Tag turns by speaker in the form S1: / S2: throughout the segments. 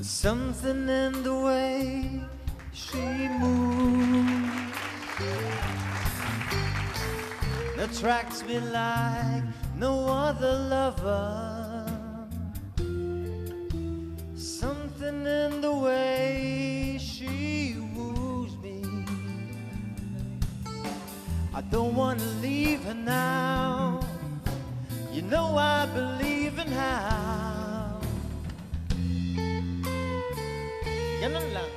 S1: Something in the way she moves attracts me like no other lover. Something in the way she woos me. I don't want to leave her now. You know I believe in how. Ganun lang.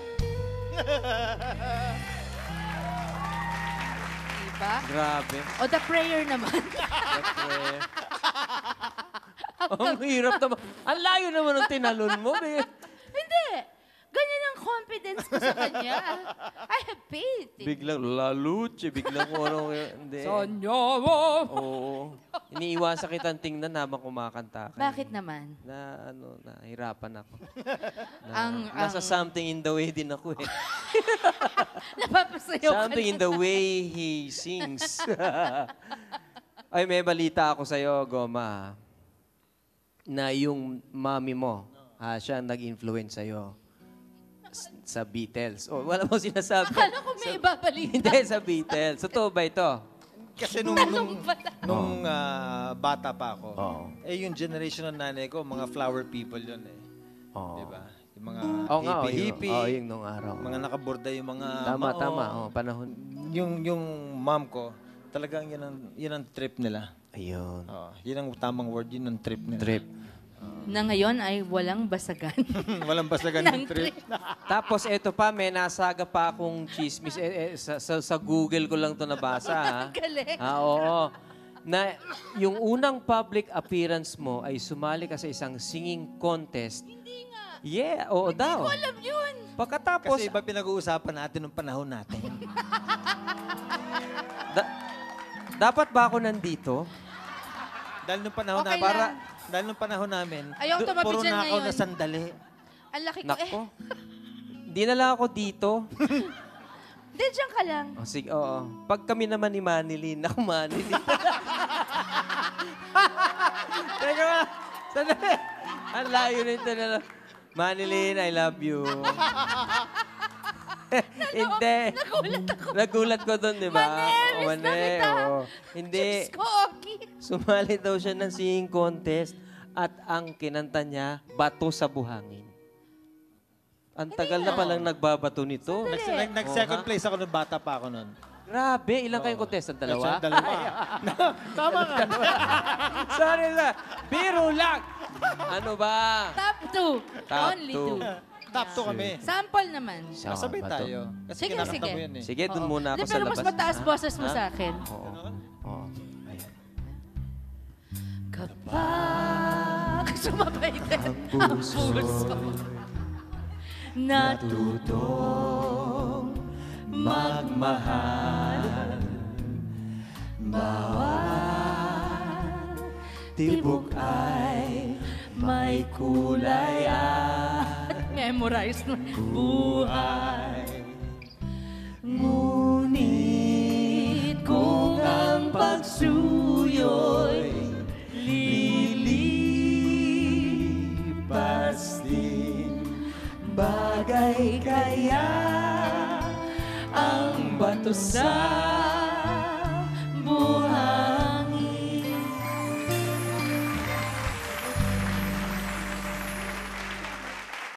S2: Diba?
S3: Grabe.
S2: O the prayer naman.
S3: Ang hirap naman. Ang layo naman ng tinalon mo, be.
S2: Hindi. Ganyan ang confidence ko sa kanya. I have faith.
S3: Biglang laluche, biglang ano. Hindi.
S2: Sonyo!
S3: Oo. Iniiwasan kitang tingnan habang kumakanta ka.
S2: Bakit naman?
S3: Nahirapan ako.
S2: ang-
S3: Nasa something in the way din ako eh.
S2: Napapasayaw ka
S3: Something in the way he sings. Ay, may balita ako sa'yo, Goma. Na yung mami mo, siya ang nag-influence sa'yo sa Beatles. Oh, wala mo sinasabi.
S2: Akala ko may ibabalita.
S3: Hindi, sa Beatles. Totoo ba ito?
S1: Kasi nung bata pa ako, yung generation ng nanay ko, mga flower people yun eh. Diba? Yung mga hippie-hippie.
S3: yung nung araw.
S1: Mga nakaborda yung mga
S3: Tama. Panahon.
S1: Yung mom ko, talagang yun ang trip nila.
S3: Ayun.
S1: Yun ang tamang word, yun ang trip nila.
S3: Trip.
S2: Na ngayon ay walang basagan.
S1: Walang basagan ng trip.
S3: Tapos eto pa, may nasaga pa akong chismis. Sa Google ko lang to nabasa. Ha?
S2: Galing.
S3: Oo. Na yung unang public appearance mo ay sumali ka sa isang singing contest.
S2: Hindi nga.
S3: Yeah, oo daw.
S2: Hindi ko alam yun.
S3: Pagkatapos,
S1: Kasi iba pinag-uusapan natin nung panahon natin.
S3: dapat ba ako nandito?
S1: Dahil nung panahon
S2: Okay
S1: namin,
S2: lang.
S1: dahil nung panahon namin,
S2: Ayoko tumapit
S1: puro
S2: dyan
S1: nakaw
S2: ngayon.
S1: na sandali.
S2: Ang laki ko
S3: Nako. Di na lang ako dito.
S2: Hindi, dyan ka lang.
S3: O sige, oo. Pag kami naman ni Manilyn, ako Manilyn. Teka nga, sandali. Ang layo nito na lang. Manilyn, I love you. Hindi.
S2: Nagulat ako.
S3: Nagulat ko doon, di ba?
S2: Mane, miss na kita.
S3: Hindi.
S2: Diyos ko, okay.
S3: Sumali daw siya ng singing contest at ang kinanta niya, Bato sa Buhangin. Ang tagal na palang nagbabato nito.
S1: Nag-second place ako nung bata pa ako nun.
S3: Grabe, ilang kayong contestant? Dalawa?
S1: Dalawa. Tama nga.
S3: Sorry na. Biro lang. Ano ba?
S2: Top 2.
S3: Top
S2: Only 2.
S3: 2.
S1: Top 2 kami.
S2: Sample naman.
S1: Sabay tayo. Kasi
S2: Sige,
S1: kinakanta
S2: sige.
S1: mo yan eh.
S3: Sige, dun muna ako
S2: Hindi,
S3: sa
S2: pero
S3: labas.
S2: mas mataas boses mo sa akin.
S3: Oo. Oo. Ayan.
S2: Kapag sumabay din ang puso natutong magmahal bawat tibok ay may kulay at memorize mo buhay. Ngunit kung ang pagsuyo'y lilipas din, bagay kaya ang bato sa